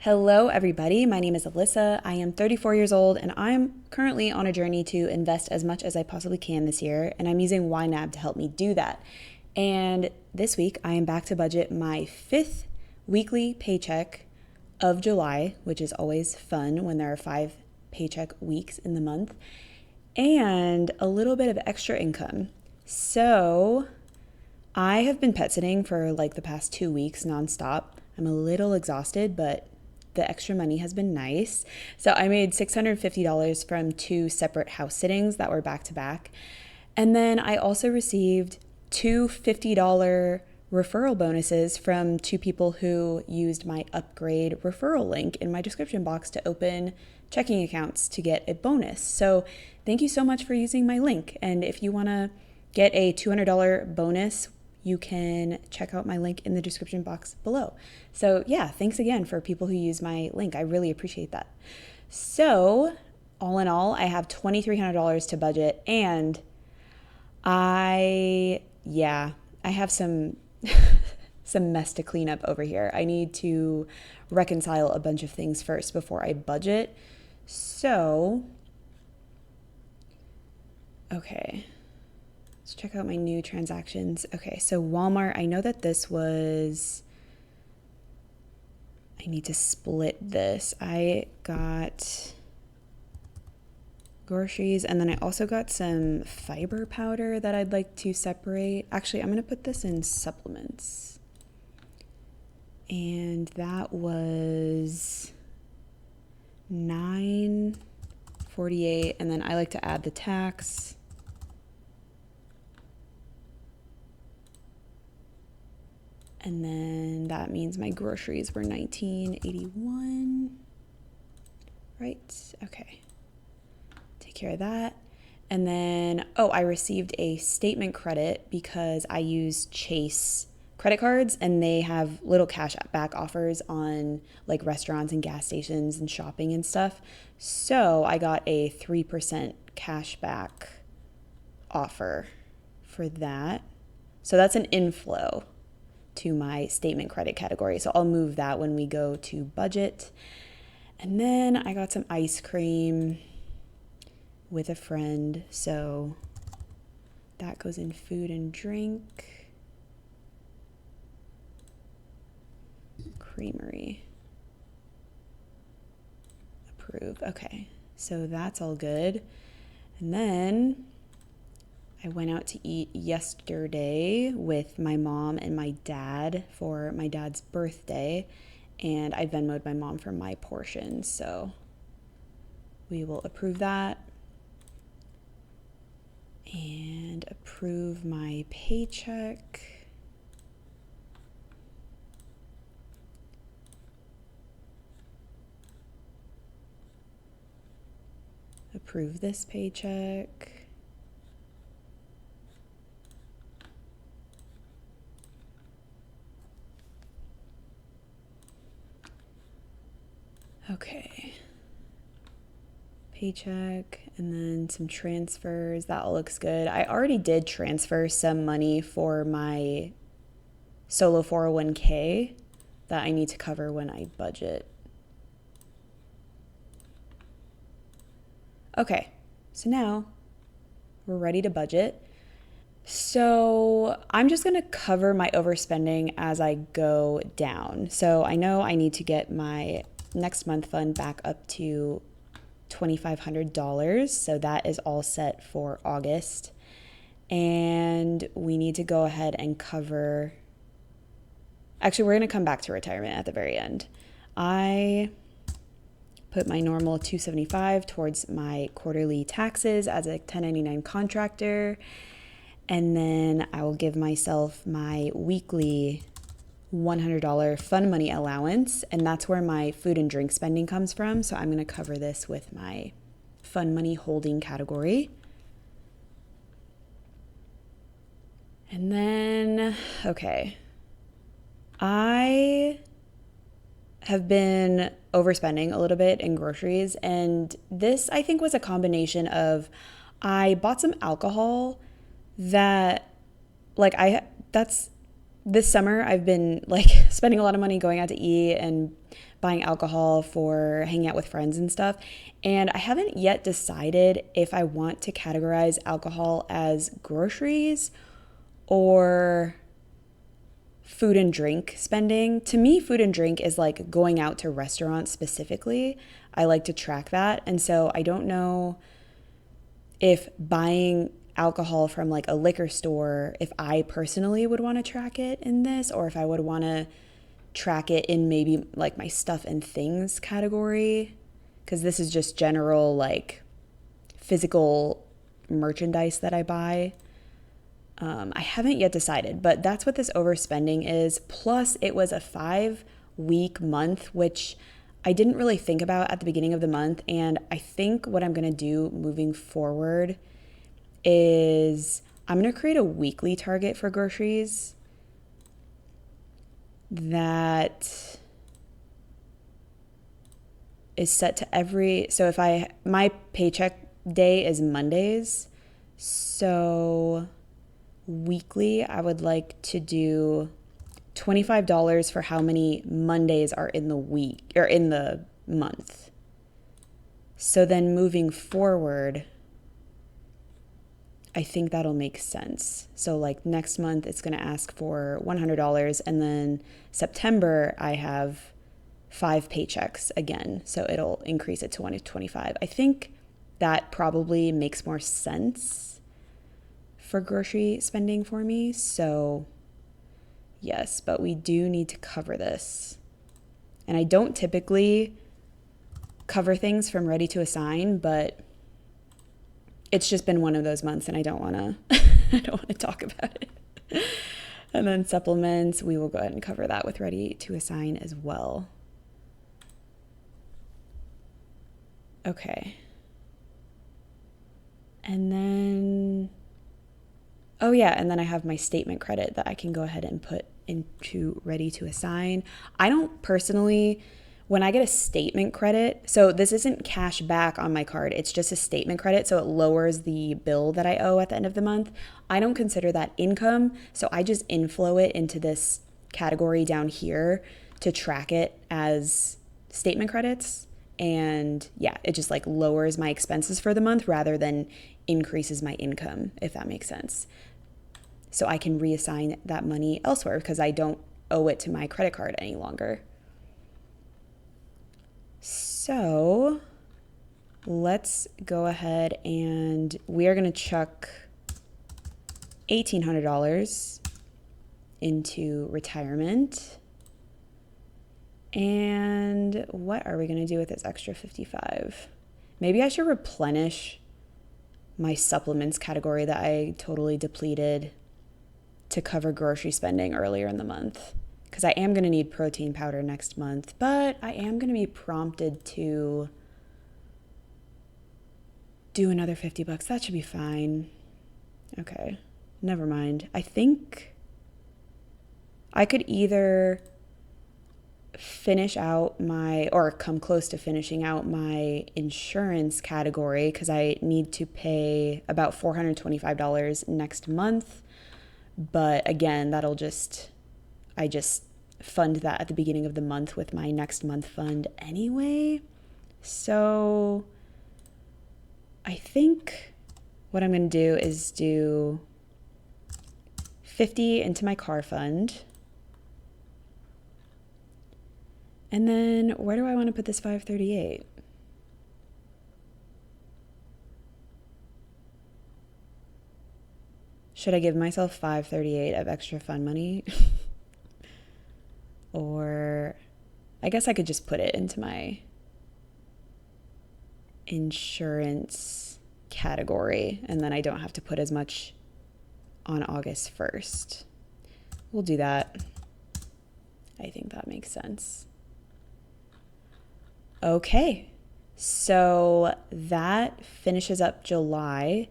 Hello, everybody. My name is Alyssa. I am 34 years old and I'm currently on a journey to invest as much as I possibly can this year, and I'm using YNAB to help me do that. And this week, I am back to budget my fifth weekly paycheck of July, which is always fun when there are 5 paycheck weeks in the month, and a little bit of extra income. So I have been pet sitting for like the past 2 weeks nonstop. I'm a little exhausted, but the extra money has been nice. So I made $650 from 2 separate house sittings that were back to back. And then I also received two $50 referral bonuses from 2 people who used my upgrade referral link in my description box to open checking accounts to get a bonus. So thank you so much for using my link. And if you want to get a $200 bonus, you can check out my link in the description box below. So yeah, thanks again for people who use my link. I really appreciate that. So all in all, I have $2,300 to budget, and I have some some mess to clean up over here. I need to reconcile a bunch of things first before I budget. So, okay. Let's check out my new transactions. Okay, so Walmart, I know that I need to split this. I got groceries, and then I also got some fiber powder that I'd like to separate. Actually, I'm going to put this in supplements. And that was $9.48, and then I like to add the tax. And then that means my groceries were $19.81. Right? Okay. Take care of that. And then, I received a statement credit because I use Chase credit cards, and they have little cash back offers on like restaurants and gas stations and shopping and stuff. So I got a 3% cash back offer for that. So that's an inflow to my statement credit category. So I'll move that when we go to budget. And then I got some ice cream with a friend. So that goes in food and drink. Creamery. Approve. Okay. So that's all good. And then I went out to eat yesterday with my mom and my dad for my dad's birthday, and I Venmo'd my mom for my portion, so we will approve that and approve my paycheck. Approve this paycheck. Okay, paycheck, and then some transfers. That all looks good. I already did transfer some money for my solo 401k that I need to cover when I budget. Okay, so now we're ready to budget. So I'm just going to cover my overspending as I go down. So I know I need to get my next month fund back up to $2,500. So that is all set for August. And we need to go ahead and cover. Actually, we're going to come back to retirement at the very end. I put my normal $275 towards my quarterly taxes as a 1099 contractor. And then I will give myself my weekly $100 fun money allowance, and that's where my food and drink spending comes from. So I'm going to cover this with my fun money holding category. And then, okay, I have been overspending a little bit in groceries, and this I think was a combination of I bought some alcohol that that's this summer I've been like spending a lot of money going out to eat and buying alcohol for hanging out with friends and stuff. And I haven't yet decided if I want to categorize alcohol as groceries or food and drink spending. To me, food and drink is like going out to restaurants specifically. I like to track that. And so I don't know if buying alcohol from like a liquor store, if I personally would want to track it in this, or if I would want to track it in maybe like my stuff and things category, because this is just general like physical merchandise that I buy. I haven't yet decided, but that's what this overspending is. Plus, it was a 5-week month, which I didn't really think about at the beginning of the month. And I think what I'm going to do moving forward is I'm going to create a weekly target for groceries that is set to so my paycheck day is Mondays. So weekly, I would like to do $25 for how many Mondays are in the week or in the month. So then moving forward, I think that'll make sense. So like next month, it's going to ask for $100. And then September, I have 5 paychecks again. So it'll increase it to 125. I think that probably makes more sense for grocery spending for me. So yes, but we do need to cover this. And I don't typically cover things from ready to assign, but it's just been one of those months and I don't want to talk about it. And then supplements, we will go ahead and cover that with ready to assign as well. Okay. And then oh yeah, and then I have my statement credit that I can go ahead and put into ready to assign. I don't personally, when I get a statement credit, so this isn't cash back on my card, it's just a statement credit, so it lowers the bill that I owe at the end of the month. I don't consider that income, so I just inflow it into this category down here to track it as statement credits. And yeah, it just like lowers my expenses for the month rather than increases my income, if that makes sense. So I can reassign that money elsewhere because I don't owe it to my credit card any longer. So let's go ahead and we are going to chuck $1,800 into retirement. And what are we going to do with this extra 55? Maybe I should replenish my supplements category that I totally depleted to cover grocery spending earlier in the month, because I am going to need protein powder next month, but I am going to be prompted to do another $50. That should be fine. Okay, never mind. I think I could either finish out or come close to finishing out my insurance category, because I need to pay about $425 next month. But again, I just fund that at the beginning of the month with my next month fund anyway. So I think what I'm going to do is do 50 into my car fund. And then where do I want to put this 538? Should I give myself 538 of extra fund money? Or I guess I could just put it into my insurance category and then I don't have to put as much on August 1st. We'll do that. I think that makes sense. Okay, so that finishes up July.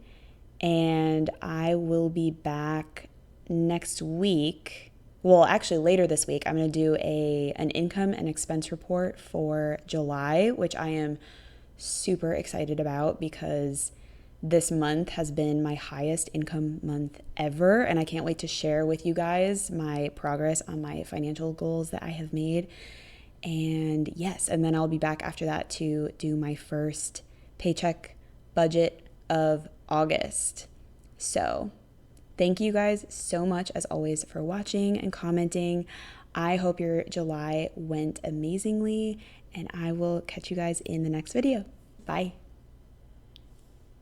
And I will be back next week. Well, actually later this week, I'm going to do an income and expense report for July, which I am super excited about because this month has been my highest income month ever, and I can't wait to share with you guys my progress on my financial goals that I have made. And yes, and then I'll be back after that to do my first paycheck budget of August. So thank you guys so much, as always, for watching and commenting. I hope your July went amazingly, and I will catch you guys in the next video. Bye.